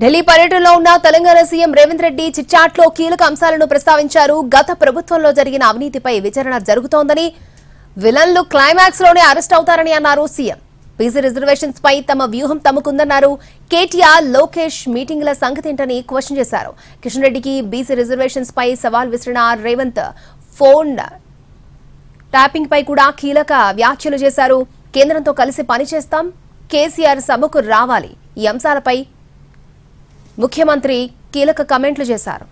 ఢిల్లీ పర్యటనలో ఉన్న తెలంగాణ సీఎం రేవంత్ రెడ్డి చిట్చాట్లో కీలక అంశాలను ప్రస్తావించారు. గత ప్రభుత్వంలో జరిగిన అవినీతిపై విచారణ జరుగుతోందని, విలన్లు క్లైమాక్స్ లోనే అరెస్ట్ అవుతారని అన్నారు సీఎం. బీసీ రిజర్వేషన్స్ పై తమ వ్యూహం తమకుందన్నారు. కేటీఆర్, లోకేష్ మీటింగ్ల సంగతేంటని క్వశ్చన్ చేశారు. కిషన్ రెడ్డికి బీసీ రిజర్వేషన్స్ పై సవాల్ విసిరిన రేవంత్ ఫోన్ ట్యాపింగ్ పై కూడా కీలక వ్యాఖ్యలు చేశారు. కేంద్రంతో కలిసి పనిచేస్తాం, కేసీఆర్ సభకు రావాలి, ఈ అంశాలపై ముఖ్యమంత్రి కీలక కామెంట్లు చేశారు.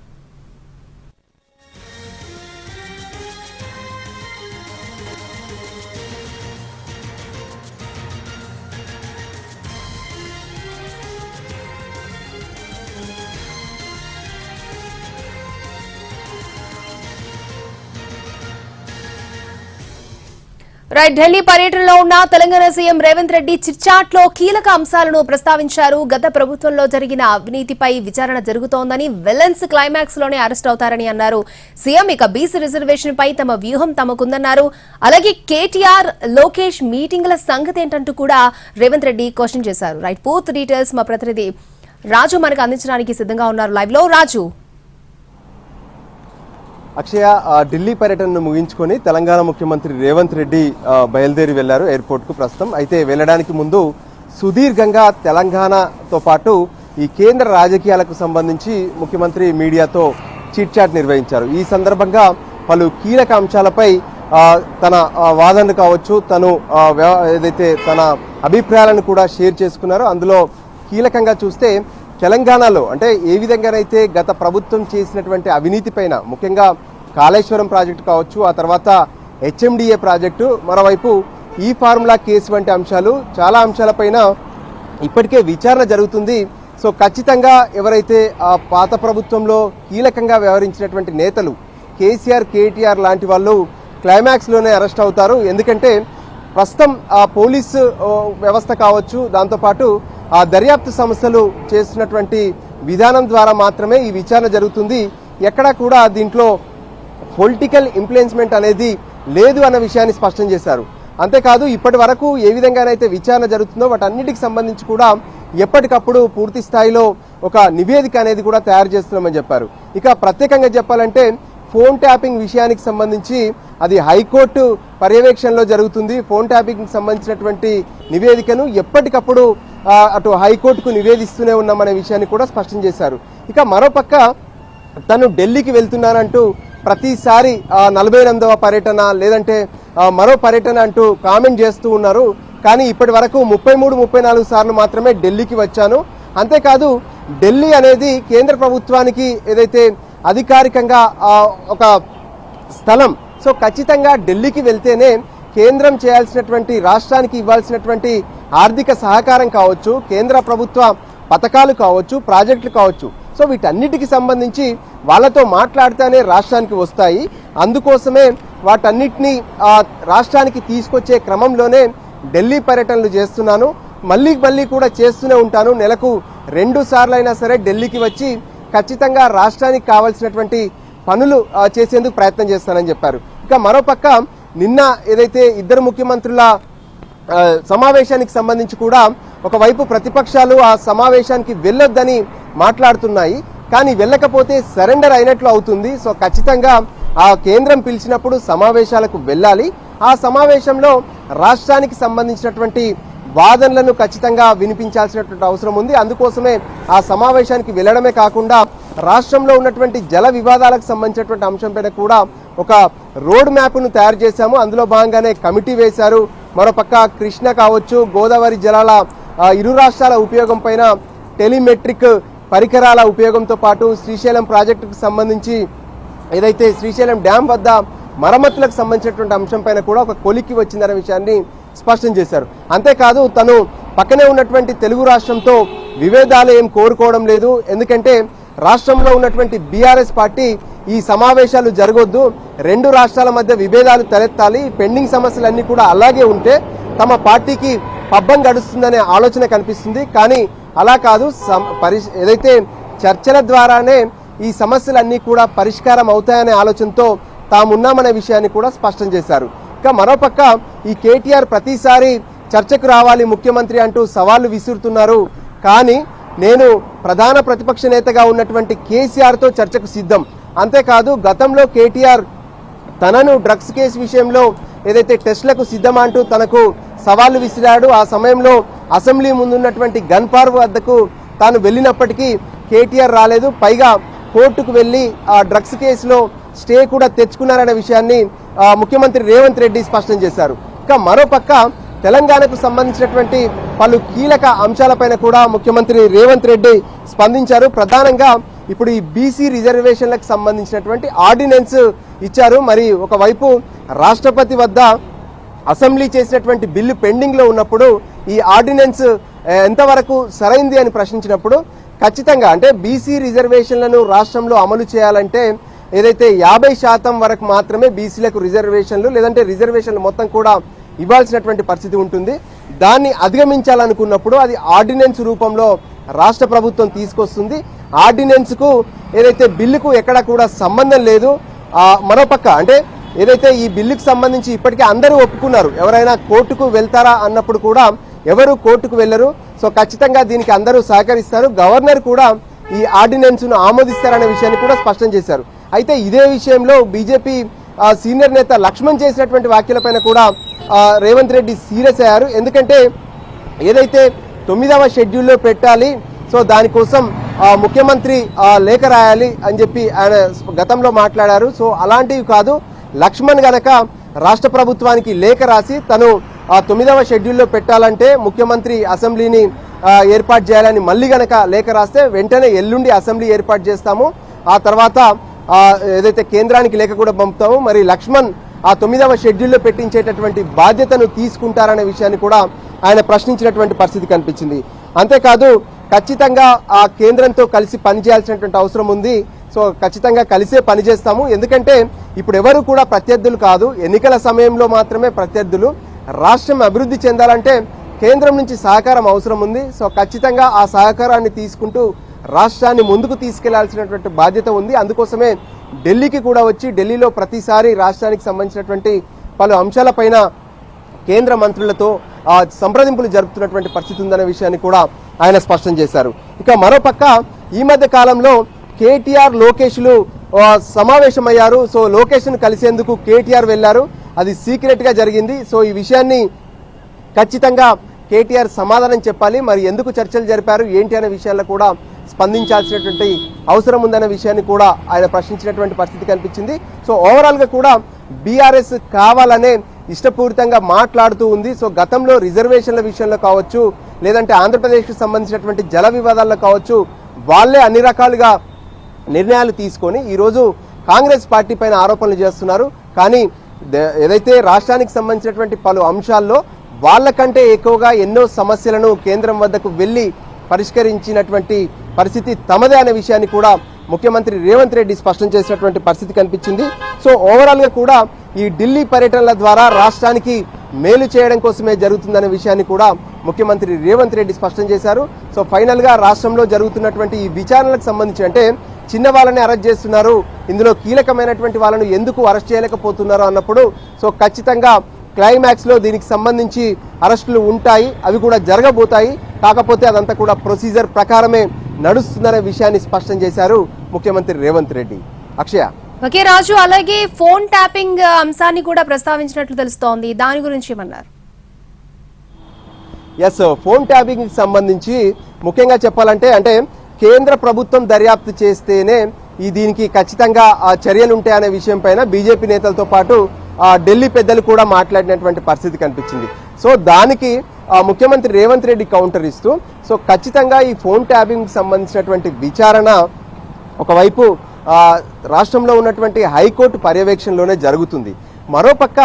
ఢిల్లీ పర్యటనలో ఉన్న తెలంగాణ సీఎం రేవంత్ రెడ్డి చిట్చాట్లో కీలక అంశాలను ప్రస్తావించారు. గత ప్రభుత్వంలో జరిగిన అవినీతిపై విచారణ జరుగుతోందని, విలన్స్ క్లైమాక్స్ లోనే అరెస్ట్ అవుతారని అన్నారు సీఎం. ఇక బీసీ రిజర్వేషన్ పై తమ వ్యూహం తమకుందన్నారు. అలాగే కేటీఆర్, లోకేష్ మీటింగ్ల సంగతేంటంటూ కూడా రేవంత్ రెడ్డి క్వశ్చన్ చేశారు. పూర్తి డీటెయిల్స్ మా ప్రతినిధి రాజు మనకు అందించడానికి సిద్ధంగా ఉన్నారు. లైవ్ లో రాజు. అక్షయ, ఢిల్లీ పర్యటనను ముగించుకొని తెలంగాణ ముఖ్యమంత్రి రేవంత్ రెడ్డి బయలుదేరి వెళ్లారు ఎయిర్పోర్ట్ కు. ప్రస్తుతం అయితే వెళ్లడానికి ముందు సుదీర్ఘంగా తెలంగాణతో పాటు ఈ కేంద్ర రాజకీయాలకు సంబంధించి ముఖ్యమంత్రి మీడియాతో చిట్ చాట్ నిర్వహించారు. ఈ సందర్భంగా పలు కీలక అంశాలపై తన వాదనలు కావచ్చు, తను ఏదైతే తన అభిప్రాయాలను కూడా షేర్ చేసుకున్నారో అందులో కీలకంగా చూస్తే తెలంగాణలో అంటే ఏ విధంగానైతే గత ప్రభుత్వం చేసినటువంటి అవినీతి పైన, ముఖ్యంగా కాళేశ్వరం ప్రాజెక్టు కావచ్చు, ఆ తర్వాత హెచ్ఎండిఏ ప్రాజెక్టు, మరోవైపు ఈ ఫార్ములా కేసు వంటి అంశాలు, చాలా అంశాలపైన ఇప్పటికే విచారణ జరుగుతుంది. సో ఖచ్చితంగా ఎవరైతే ఆ పాత ప్రభుత్వంలో కీలకంగా వ్యవహరించినటువంటి నేతలు కేసీఆర్, కేటీఆర్ లాంటి వాళ్ళు క్లైమాక్స్లోనే అరెస్ట్ అవుతారు. ఎందుకంటే ప్రస్తుతం ఆ పోలీసు వ్యవస్థ కావచ్చు, దాంతోపాటు ఆ దర్యాప్తు సంస్థలు చేస్తున్నటువంటి విధానం ద్వారా మాత్రమే ఈ విచారణ జరుగుతుంది. ఎక్కడా కూడా దీంట్లో పొలిటికల్ ఇన్ఫ్లుయెన్స్మెంట్ అనేది లేదు అన్న విషయాన్ని స్పష్టం చేశారు. అంతేకాదు ఇప్పటి వరకు ఏ విధంగానైతే విచారణ జరుగుతుందో వాటన్నిటికి సంబంధించి కూడా ఎప్పటికప్పుడు పూర్తి స్థాయిలో ఒక నివేదిక అనేది కూడా తయారు చేస్తున్నామని చెప్పారు. ఇక ప్రత్యేకంగా చెప్పాలంటే ఫోన్ ట్యాపింగ్ విషయానికి సంబంధించి అది హైకోర్టు పర్యవేక్షణలో జరుగుతుంది. ఫోన్ ట్యాపింగ్ సంబంధించినటువంటి నివేదికను ఎప్పటికప్పుడు అటు హైకోర్టుకు నివేదిస్తూనే ఉన్నామనే విషయాన్ని కూడా స్పష్టం చేశారు. ఇక మరోపక్క తను ఢిల్లీకి వెళ్తున్నానంటూ ప్రతిసారి 48వ పర్యటన లేదంటే మరో పర్యటన అంటూ కామెంట్ చేస్తూ ఉన్నారు. కానీ ఇప్పటి వరకు 33-34 సార్లు మాత్రమే ఢిల్లీకి వచ్చాను. అంతేకాదు ఢిల్లీ అనేది కేంద్ర ప్రభుత్వానికి ఏదైతే అధికారికంగా ఒక స్థలం, సో ఖచ్చితంగా ఢిల్లీకి వెళ్తేనే కేంద్రం చేయాల్సినటువంటి, రాష్ట్రానికి ఇవ్వాల్సినటువంటి ఆర్థిక సహకారం కావచ్చు, కేంద్ర ప్రభుత్వ పథకాలు కావచ్చు, ప్రాజెక్టులు కావచ్చు, సో వీటన్నిటికి సంబంధించి వాళ్ళతో మాట్లాడితేనే రాష్ట్రానికి వస్తాయి. అందుకోసమే వాటన్నిటినీ రాష్ట్రానికి తీసుకొచ్చే క్రమంలోనే ఢిల్లీ పర్యటనలు చేస్తున్నాను. మళ్ళీ కూడా చేస్తూనే ఉంటాను. నెలకు 2 సార్లు అయినా సరే ఢిల్లీకి వచ్చి ఖచ్చితంగా రాష్ట్రానికి కావాల్సినటువంటి పనులు చేసేందుకు ప్రయత్నం చేస్తానని చెప్పారు. ఇక మరోపక్క నిన్న ఏదైతే ఇద్దరు ముఖ్యమంత్రుల సమావేశానికి సంబంధించి కూడా ఒకవైపు ప్రతిపక్షాలు ఆ సమావేశానికి వెళ్ళొద్దని మాట్లాడుతున్నాయి. కానీ వెళ్ళకపోతే సరెండర్ అయినట్లు అవుతుంది. సో ఖచ్చితంగా ఆ కేంద్రం పిలిచినప్పుడు సమావేశాలకు వెళ్ళాలి. ఆ సమావేశంలో రాష్ట్రానికి సంబంధించినటువంటి వాదనలను ఖచ్చితంగా వినిపించాల్సినటువంటి అవసరం ఉంది. అందుకోసమే ఆ సమావేశానికి వెళ్ళడమే కాకుండా రాష్ట్రంలో ఉన్నటువంటి జల వివాదాలకు సంబంధించినటువంటి అంశంపైన కూడా ఒక రోడ్ మ్యాప్ను తయారు చేశాము. అందులో భాగంగానే కమిటీ వేశారు. మరోపక్క కృష్ణ కావచ్చు, గోదావరి జలాల ఇరు రాష్ట్రాల ఉపయోగం పైన టెలిమెట్రిక్ పరికరాల ఉపయోగంతో పాటు శ్రీశైలం ప్రాజెక్టుకు సంబంధించి ఏదైతే శ్రీశైలం డ్యాం వద్ద మరమ్మతులకు సంబంధించినటువంటి అంశం పైన కూడా ఒక కొలిక్కి వచ్చిందనే విషయాన్ని స్పష్టం చేశారు. అంతేకాదు తను పక్కనే ఉన్నటువంటి తెలుగు రాష్ట్రంతో విభేదాలు ఏం కోరుకోవడం లేదు. ఎందుకంటే రాష్ట్రంలో ఉన్నటువంటి బీఆర్ఎస్ పార్టీ ఈ సమావేశాలు జరగొద్దు, 2 రాష్ట్రాల మధ్య విభేదాలు తలెత్తాలి, పెండింగ్ సమస్యలన్నీ కూడా అలాగే ఉంటే తమ పార్టీకి పబ్బం గడుస్తుందనే ఆలోచన కనిపిస్తుంది. కానీ అలా కాదు, ఏదైతే చర్చల ద్వారానే ఈ సమస్యలన్నీ కూడా పరిష్కారం అవుతాయనే ఆలోచనతో తామున్నామనే విషయాన్ని కూడా స్పష్టం చేశారు. ఇక మరోపక్క ఈ కేటీఆర్ ప్రతిసారి చర్చకు రావాలి ముఖ్యమంత్రి అంటూ సవాళ్లు విసురుతున్నారు. కానీ నేను ప్రధాన ప్రతిపక్ష నేతగా ఉన్నటువంటి కేసీఆర్తో చర్చకు సిద్ధం. అంతేకాదు గతంలో కేటీఆర్ తనను డ్రగ్స్ కేసు విషయంలో ఏదైతే టెస్టులకు సిద్ధమా అంటూ తనకు సవాళ్లు విసిరాడు. ఆ సమయంలో అసెంబ్లీ ముందున్నటువంటి గన్ పార్క్ వద్దకు తాను వెళ్ళినప్పటికీ కేటీఆర్ రాలేదు. పైగా కోర్టుకు వెళ్ళి ఆ డ్రగ్స్ కేసులో స్టే కూడా తెచ్చుకున్నారనే విషయాన్ని ముఖ్యమంత్రి రేవంత్ రెడ్డి స్పష్టం చేశారు. ఇక మరోపక్క తెలంగాణకు సంబంధించినటువంటి పలు కీలక అంశాలపైన కూడా ముఖ్యమంత్రి రేవంత్ రెడ్డి స్పందించారు. ప్రధానంగా ఇప్పుడు ఈ బీసీ రిజర్వేషన్లకు సంబంధించినటువంటి ఆర్డినెన్స్ ఇచ్చారు. మరి ఒకవైపు రాష్ట్రపతి వద్ద అసెంబ్లీ చేసినటువంటి బిల్లు పెండింగ్ లో ఉన్నప్పుడు ఈ ఆర్డినెన్స్ ఎంతవరకు సరైంది అని ప్రశ్నించినప్పుడు ఖచ్చితంగా అంటే బీసీ రిజర్వేషన్లను రాష్ట్రంలో అమలు చేయాలంటే ఏదైతే 50% వరకు మాత్రమే బీసీలకు రిజర్వేషన్లు లేదంటే రిజర్వేషన్లు మొత్తం కూడా ఇవ్వాల్సినటువంటి పరిస్థితి ఉంటుంది. దాన్ని అధిగమించాలనుకున్నప్పుడు అది ఆర్డినెన్స్ రూపంలో రాష్ట్ర ప్రభుత్వం తీసుకొస్తుంది. ఆర్డినెన్స్ కు ఏదైతే బిల్లుకు ఎక్కడ కూడా సంబంధం లేదు. మరోపక్క అంటే ఏదైతే ఈ బిల్లుకు సంబంధించి ఇప్పటికే అందరూ ఒప్పుకున్నారు. ఎవరైనా కోర్టుకు వెళ్తారా అన్నప్పుడు కూడా ఎవరు కోర్టుకు వెళ్లరు. సో ఖచ్చితంగా దీనికి అందరూ సహకరిస్తారు. గవర్నర్ కూడా ఈ ఆర్డినెన్స్ ను ఆమోదిస్తారనే విషయాన్ని కూడా స్పష్టం చేశారు. అయితే ఇదే విషయంలో బీజేపీ సీనియర్ నేత లక్ష్మణ్ చేసినటువంటి వ్యాఖ్యలపైన కూడా రేవంత్ రెడ్డి సీరియస్ అయ్యారు. ఎందుకంటే ఏదైతే 9వ షెడ్యూల్లో పెట్టాలి, సో దానికోసం ముఖ్యమంత్రి లేఖ రాయాలి అని చెప్పి ఆయన గతంలో మాట్లాడారు. సో అలాంటివి కాదు, లక్ష్మణ్ గనక రాష్ట్ర ప్రభుత్వానికి లేఖ రాసి తను 9వ షెడ్యూల్లో పెట్టాలంటే ముఖ్యమంత్రి అసెంబ్లీని ఏర్పాటు చేయాలని మళ్ళీ గనక లేఖ రాస్తే వెంటనే ఎల్లుండి అసెంబ్లీ ఏర్పాటు చేస్తాము, ఆ తర్వాత ఏదైతే కేంద్రానికి లేఖ కూడా పంపుతాము. మరి లక్ష్మణ్ 9వ షెడ్యూల్లో పెట్టించేటటువంటి బాధ్యతను తీసుకుంటారనే విషయాన్ని కూడా ఆయన ప్రశ్నించినటువంటి పరిస్థితి కనిపించింది. అంతేకాదు ఖచ్చితంగా ఆ కేంద్రంతో కలిసి పనిచేయాల్సినటువంటి అవసరం ఉంది. సో ఖచ్చితంగా కలిసే పనిచేస్తాము. ఎందుకంటే ఇప్పుడు ఎవరు కూడా ప్రత్యర్థులు కాదు, ఎన్నికల సమయంలో మాత్రమే ప్రత్యర్థులు. రాష్ట్రం అభివృద్ధి చెందాలంటే కేంద్రం నుంచి సహకారం అవసరం ఉంది. సో ఖచ్చితంగా ఆ సహకారాన్ని తీసుకుంటూ రాష్ట్రాన్ని ముందుకు తీసుకెళ్లాల్సినటువంటి బాధ్యత ఉంది. అందుకోసమే ఢిల్లీకి కూడా వచ్చి ఢిల్లీలో ప్రతిసారి రాష్ట్రానికి సంబంధించినటువంటి పలు అంశాలపైన కేంద్ర మంత్రులతో సంప్రదింపులు జరుపుతున్నటువంటి పరిస్థితి ఉందనే విషయాన్ని కూడా ఆయన స్పష్టం చేశారు. ఇక మరోపక్క ఈ మధ్య కాలంలో కేటీఆర్ లోకేష్లు సమావేశమయ్యారు. సో లోకేష్ ను కలిసేందుకు కేటీఆర్ వెళ్లారు, అది సీక్రెట్ గా జరిగింది. సో ఈ విషయాన్ని ఖచ్చితంగా కేటీఆర్ సమాధానం చెప్పాలి. మరి ఎందుకు చర్చలు జరిపారు ఏంటి అనే విషయాల్లో కూడా స్పందించాల్సినటువంటి అవసరం ఉందనే విషయాన్ని కూడా ఆయన ప్రశ్నించినటువంటి పరిస్థితి కనిపించింది. సో ఓవరాల్ గా కూడా బీఆర్ఎస్ కావాలనే ఇష్టపూరితంగా మాట్లాడుతూ ఉంది. సో గతంలో రిజర్వేషన్ల విషయంలో కావచ్చు, లేదంటే ఆంధ్రప్రదేశ్కి సంబంధించినటువంటి జల వివాదాల్లో కావచ్చు, వాళ్ళే అన్ని రకాలుగా నిర్ణయాలు తీసుకొని ఈరోజు కాంగ్రెస్ పార్టీ పైన ఆరోపణలు చేస్తున్నారు. కానీ ఏదైతే రాష్ట్రానికి సంబంధించినటువంటి పలు అంశాల్లో వాళ్ళకంటే ఎక్కువగా ఎన్నో సమస్యలను కేంద్రం వద్దకు వెళ్లి పరిష్కరించినటువంటి పరిస్థితి తమదే అనే విషయాన్ని కూడా ముఖ్యమంత్రి రేవంత్ రెడ్డి స్పష్టం చేసినటువంటి పరిస్థితి కనిపించింది. సో ఓవరాల్ గా కూడా ఈ ఢిల్లీ పర్యటనల ద్వారా రాష్ట్రానికి మేలు చేయడం కోసమే జరుగుతుందనే విషయాన్ని కూడా ముఖ్యమంత్రి రేవంత్ రెడ్డి స్పష్టం చేశారు. సో ఫైనల్ గా రాష్ట్రంలో జరుగుతున్నటువంటి ఈ విచారణలకు సంబంధించి అంటే చిన్న వాళ్ళని అరెస్ట్ చేస్తున్నారు, ఇందులో కీలకమైనటువంటి వాళ్ళను ఎందుకు అరెస్ట్ చేయలేకపోతున్నారు అన్నప్పుడు సో ఖచ్చితంగా క్లైమాక్స్ లో దీనికి సంబంధించి అరెస్టులు ఉంటాయి, అవి కూడా జరగబోతాయి. కాకపోతే అదంతా కూడా ప్రొసీజర్ ప్రకారమే నడుస్తుందనే విషయాన్ని స్పష్టం చేశారు ముఖ్యమంత్రి రేవంత్ రెడ్డి. అక్షయ. ఓకే రాజు, అలాగే ఫోన్ ట్యాపింగ్ అంశాన్ని కూడా ప్రస్తావించినట్లు తెలుస్తోంది, దాని గురించి ఏమన్నారు? ఎస్, ఫోన్ ట్యాపింగ్ కి సంబంధించి ముఖ్యంగా చెప్పాలంటే అంటే కేంద్ర ప్రభుత్వం దర్యాప్తు చేస్తేనే దీనికి ఖచ్చితంగా చర్యలు ఉంటాయనే విషయం పైన బీజేపీ నేతలతో పాటు ఢిల్లీ పెద్దలు కూడా మాట్లాడినటువంటి పరిస్థితి కనిపించింది. సో దానికి ముఖ్యమంత్రి రేవంత్ రెడ్డి కౌంటర్ ఇస్తూ సో ఖచ్చితంగా ఈ ఫోన్ ట్యాపింగ్ సంబంధించినటువంటి విచారణ ఒకవైపు రాష్ట్రంలో ఉన్నటువంటి హైకోర్టు పర్యవేక్షణలోనే జరుగుతుంది. మరోపక్క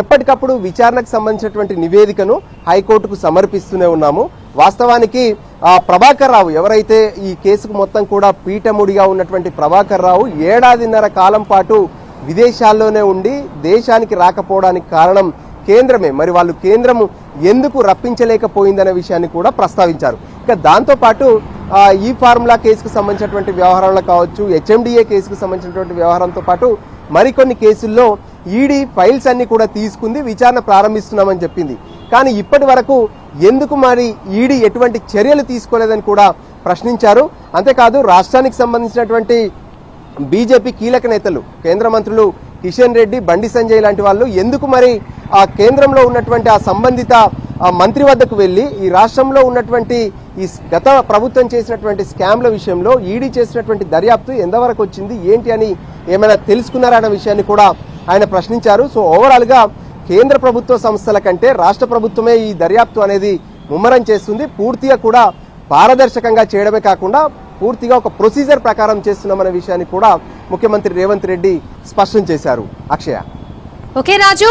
ఎప్పటికప్పుడు విచారణకు సంబంధించినటువంటి నివేదికను హైకోర్టుకు సమర్పిస్తూనే ఉన్నాము. వాస్తవానికి ప్రభాకర్ రావు ఎవరైతే ఈ కేసుకు మొత్తం కూడా పీఠముడిగా ఉన్నటువంటి ప్రభాకర్ రావు 1.5 కాలం పాటు విదేశాల్లోనే ఉండి దేశానికి రాకపోవడానికి కారణం కేంద్రమే. మరి వాళ్ళు కేంద్రము ఎందుకు రప్పించలేకపోయిందనే విషయాన్ని కూడా ప్రస్తావించారు. ఇక దాంతోపాటు ఈ ఫార్ములా కేసుకు సంబంధించినటువంటి వ్యవహారాలు కావచ్చు, హెచ్ఎండిఏ కేసుకు సంబంధించినటువంటి వ్యవహారంతో పాటు మరికొన్ని కేసుల్లో ఈడీ ఫైల్స్ అన్ని కూడా తీసుకుంది, విచారణ ప్రారంభిస్తున్నామని చెప్పింది. కానీ ఇప్పటి వరకు ఎందుకు మరి ఈడీ ఎటువంటి చర్యలు తీసుకోలేదని కూడా ప్రశ్నించారు. అంతేకాదు రాష్ట్రానికి సంబంధించినటువంటి బీజేపీ కీలక నేతలు కేంద్ర మంత్రులు కిషన్ రెడ్డి, బండి సంజయ్ లాంటి వాళ్ళు ఎందుకు మరి ఆ కేంద్రంలో ఉన్నటువంటి ఆ సంబంధిత మంత్రి వద్దకు వెళ్ళి ఈ రాష్ట్రంలో ఉన్నటువంటి ఈ గత ప్రభుత్వం చేసినటువంటి స్కామ్ల విషయంలో ఈడీ చేసినటువంటి దర్యాప్తు ఎంతవరకు వచ్చింది ఏంటి అని ఏమైనా తెలుసుకున్నారన్న విషయాన్ని కూడా ఆయన ప్రశ్నించారు. సో ఓవరాల్గా కేంద్ర ప్రభుత్వ సంస్థల కంటే రాష్ట్ర ప్రభుత్వమే ఈ దర్యాప్తు అనేది ముమ్మరం చేస్తుంది. పూర్తిగా కూడా పారదర్శకంగా చేయడమే కాకుండా పూర్తిగా ఒక ప్రొసీజర్ ప్రకారం చేస్తున్నామనే విషయాన్ని కూడా ముఖ్యమంత్రి రేవంత్ రెడ్డి స్పష్టం చేశారు. అక్షయ. ఓకే రాజు.